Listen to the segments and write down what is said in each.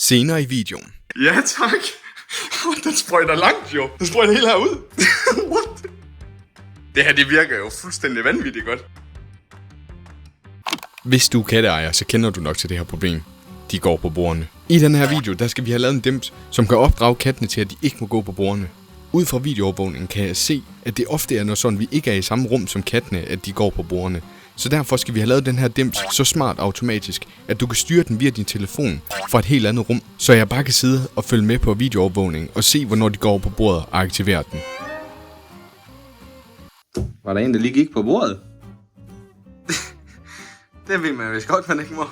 Senere i videoen. Ja, tak. Den sprøjter langt, jo. Den sprøjter helt herud. What? Det her, det virker jo fuldstændig vanvittigt godt. Hvis du er katteejer, så kender du nok til det her problem. De går på bordene. I den her video, der skal vi have lavet en dims, som kan opdrage kattene til, at de ikke må gå på bordene. Ud fra videoovervågningen kan jeg se, at det ofte er, når sådan vi ikke er i samme rum som kattene, at de går på bordene. Så derfor skal vi have lavet den her dims så smart automatisk, at du kan styre den via din telefon fra et helt andet rum, så jeg bare kan sidde og følge med på videoovervågningen og se, hvornår de går på bordet og aktivere den. Var der en, der lige gik på bordet? Det ved man vist godt, man ikke må.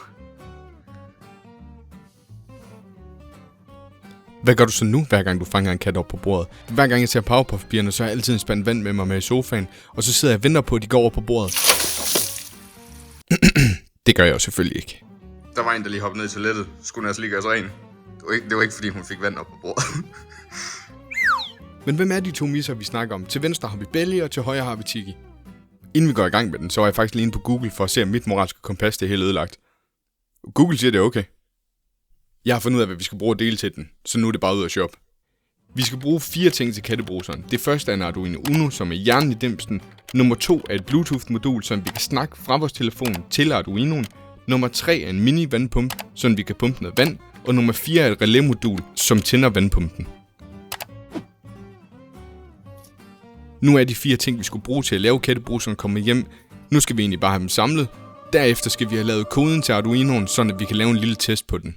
Hvad gør du så nu, hver gang du fanger en kat op på bordet? Hver gang jeg ser Powerpuff-pigerne, så har jeg altid en spand vand med mig med i sofaen, og så sidder jeg og venter på, at de går over på bordet. Det gør jeg jo selvfølgelig ikke. Der var en, der lige hoppede ned i toilettet. Skulle den altså lige gøre sig ren. Det var ikke fordi hun fik vand op på bordet. Men hvem er de to misser, vi snakker om? Til venstre har vi Belly, og til højre har vi Tiki. Inden vi går i gang med den, så var jeg faktisk lige inde på Google for at se, om mit moralske kompas det er helt ødelagt. Google siger, det er okay. Jeg har fundet ud af, hvad vi skal bruge at dele til den, så nu er det bare ud at shoppe. Vi skal bruge 4 ting til kattebruseren. Det første er en Arduino Uno, som er hjernen i dimsen. Nummer 2 er et Bluetooth-modul, som vi kan snakke fra vores telefon til Arduinoen. Nummer 3 er en mini-vandpump, så vi kan pumpe noget vand. Og nummer 4 er et relæmodul, som tænder vandpumpen. Nu er de 4 ting, vi skulle bruge til at lave kattebruseren kommet hjem. Nu skal vi egentlig bare have dem samlet. Derefter skal vi have lavet koden til Arduinoen, så vi kan lave en lille test på den.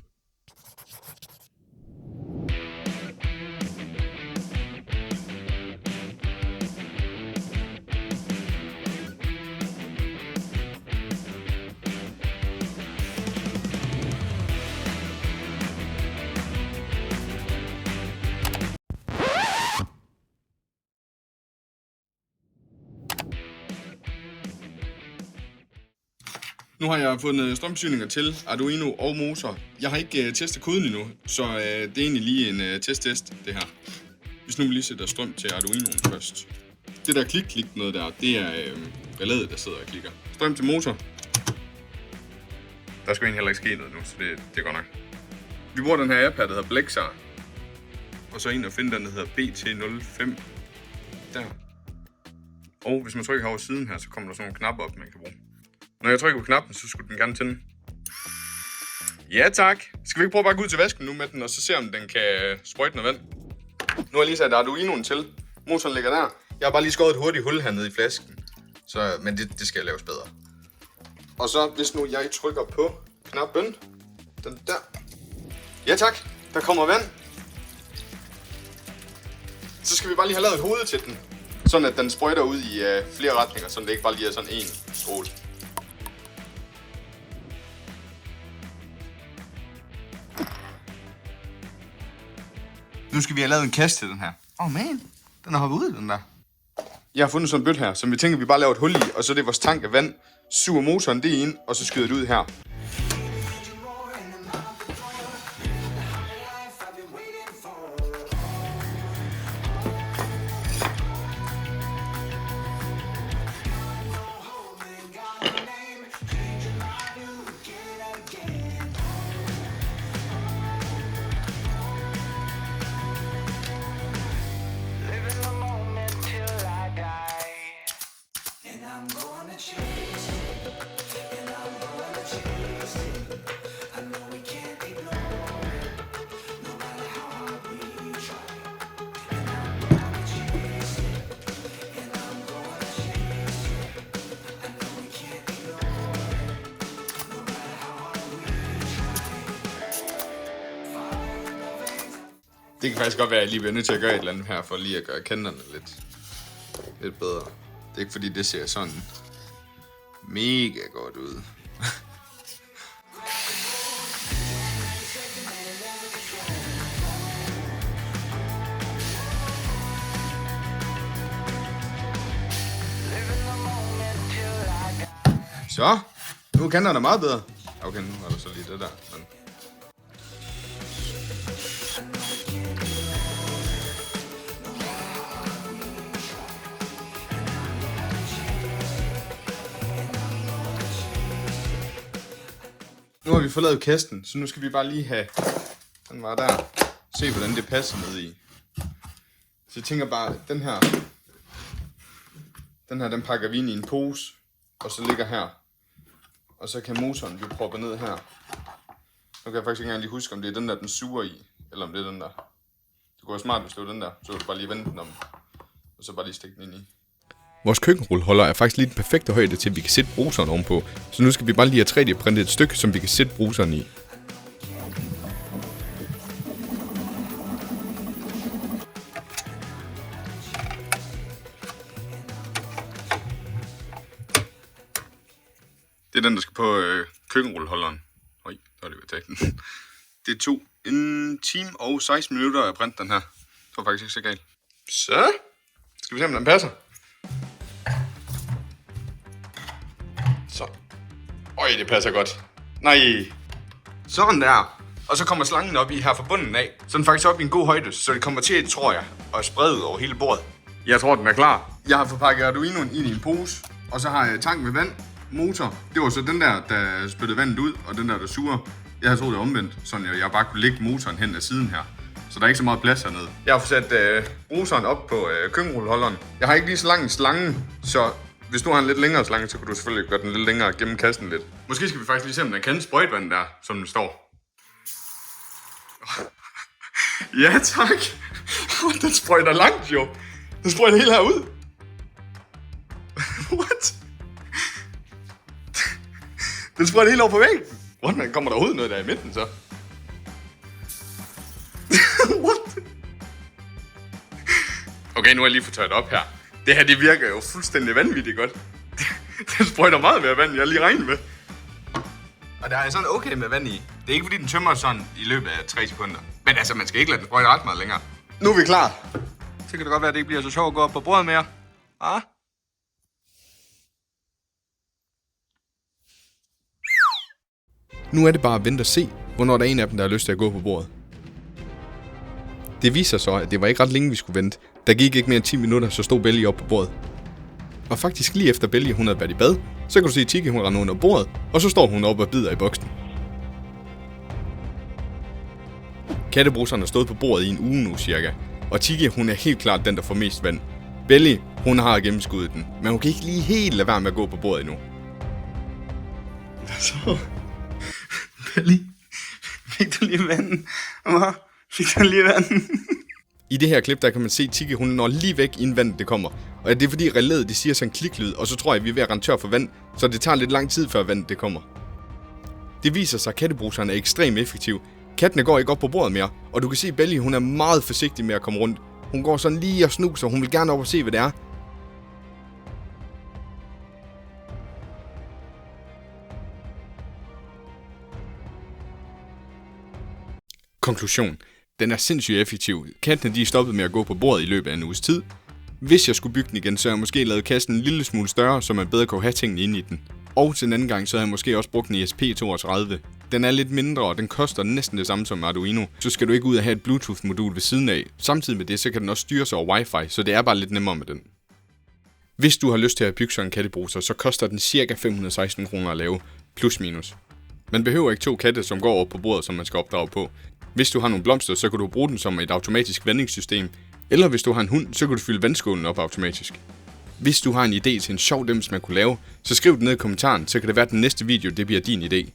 Nu har jeg fundet strømforsyninger til Arduino og motor. Jeg har ikke testet koden endnu, så det er egentlig lige en test, det her. Hvis nu vi lige sætter strøm til Arduinoen først. Det der klik noget der, det er relæet, der sidder og klikker. Strøm til motor. Der skal egentlig heller ikke ske noget nu, så det går nok. Vi bruger den her app her, der hedder Blexar. Og så ind og finde den, der hedder BT05. Der. Og hvis man trykker herovre siden her, så kommer der sådan nogle knapper op, man kan bruge. Når jeg trykker på knappen, så skulle den gerne tænde. Ja tak. Skal vi ikke prøve bare at gå ud til vasken nu med den, og så se om den kan sprøjte noget vand? Nu har jeg lige sat Arduinoen til. Motoren ligger der. Jeg har bare lige skåret et hurtigt hul hernede i flasken. Men det skal laves bedre. Og så hvis nu jeg trykker på knappen. Den der. Ja tak. Der kommer vand. Så skal vi bare lige have lavet et hoved til den. Sådan at den sprøjter ud i flere retninger, så det ikke bare lige er sådan en stråle. Nu skal vi have lavet en kasse til den her. Man, den har hoppet ud, den der. Jeg har fundet sådan en bøtte her, som vi tænker, vi bare laver et hul i, og så er det vores tank af vand. Suger motoren det ind, og så skyder det ud her. Det kan faktisk godt være, at jeg lige bliver nødt til at gøre et eller andet her, for lige at gøre kanterne lidt bedre. Det er ikke fordi, det ser sådan mega godt ud. Så, nu er kanterne meget bedre. Okay, nu er der så lige det der. Men nu har vi forladet kasten, så nu skal vi bare lige have Den var der. Se, hvordan det passer ned i. Så jeg tænker bare, den her, den pakker vi ind i en pose, og så ligger her. Og så kan motoren blive proppet ned her. Nu kan jeg faktisk ikke engang lige huske, om det er den der, den suger i, eller om det er den der. Det kunne være smart, hvis det var den der, så du bare lige vende den om, og så bare lige stikke den ind i. Vores køkkenrulleholder er faktisk lige den perfekte højde til, at vi kan sætte bruseren ovenpå. Så nu skal vi bare lige have 3D-printet et stykke, som vi kan sætte bruseren i. Det er den, der skal på køkkenrulleholderen. Oj, der er det ved at tage den. Det tog 1 time og 16 minutter at printe den her. Det var faktisk ikke så galt. Så skal vi se, om den passer. Så. Øj, det passer godt. Nej. Sådan der. Og så kommer slangen op i her fra bunden af. Så den faktisk op i en god højde, så det kommer til, tror jeg, at sprede ud over hele bordet. Jeg tror, den er klar. Jeg har forpakket Arduinoen ind i en pose. Og så har jeg tank med vand. Motor. Det var så den der spyttede vandet ud, og den der suger. Jeg havde troet, det var omvendt, så jeg bare kunne lægge motoren hen ad siden her. Så der er ikke så meget plads hernede. Jeg har fået sat bruseren op på køkkenrulleholderen. Jeg har ikke lige så lang en slange, så hvis du har en lidt længere slange, så kan du selvfølgelig gøre den lidt længere gennem kassen lidt. Måske skal vi faktisk lige se, om den kan sprøjtvand der, som den står. Ja, tak. Den sprøjter langt, jo. Den sprøjter helt herud. What? Den sprøjter helt over på væggen. What, man, kommer der overhovedet noget der i midten, så? What? Okay, nu har jeg lige fået tørret op her. Det her, det virker jo fuldstændig vanvittigt godt. Den sprøjter meget mere vand, jeg lige regnet med. Og der er sådan okay med vand i. Det er ikke fordi, den tømmer sådan i løbet af 3 sekunder. Men altså, man skal ikke lade den sprøjte ret meget længere. Nu er vi klar. Så kan det godt være, at det ikke bliver så sjovt at gå op på bordet mere. Ah? Nu er det bare at vente og se, hvornår der er en af dem, der har lyst til at gå på bordet. Det viser så, at det var ikke ret længe, vi skulle vente. Der gik ikke mere end 10 minutter, så stod Belly op på bordet. Og faktisk lige efter Belly, hun havde været i bad, så kan du se Tiki, hun render under bordet, og så står hun op og bider i boksen. Kattebruseren har stået på bordet i en uge nu cirka, og Tiki, hun er helt klart den, der får mest vand. Belly, hun har gennemskuddet den, men hun kan ikke lige helt lade være med at gå på bordet endnu. Så... Belly, fik du lige vanden? Fik du lige vanden? I det her klip, der kan man se Tiki, hun når lige væk, inden vandet det kommer. Og det er fordi relæet, det siger sådan en kliklyd, og så tror jeg, vi er ved at rende tør for vand, så det tager lidt lang tid, før vandet det kommer. Det viser sig, at kattebruseren er ekstremt effektiv. Kattene går ikke op på bordet mere, og du kan se Belly, hun er meget forsigtig med at komme rundt. Hun går sådan lige og snuser, hun vil gerne op og se, hvad det er. Konklusion. Den er sindssygt effektiv. Kattene de er stoppet med at gå på bordet i løbet af en uges tid. Hvis jeg skulle bygge den igen, så havde jeg måske lavet kassen en lille smule større, så man bedre kunne have tingene inde i den. Og til en anden gang, så havde jeg måske også brugt en ESP32. Den er lidt mindre, og den koster næsten det samme som Arduino. Så skal du ikke ud og have et Bluetooth-modul ved siden af. Samtidig med det, så kan den også styres over Wi-Fi, så det er bare lidt nemmere med den. Hvis du har lyst til at bygge sådan en kattebruser, så koster den ca. 516 kroner at lave, plus minus. Man behøver ikke 2 katte, som går over på bordet, som man skal opdrage på. Hvis du har nogle blomster, så kan du bruge den som et automatisk vandingssystem. Eller hvis du har en hund, så kan du fylde vandskålen op automatisk. Hvis du har en idé til en sjov dims, man kunne lave, så skriv den ned i kommentaren, så kan det være, at den næste video det bliver din idé.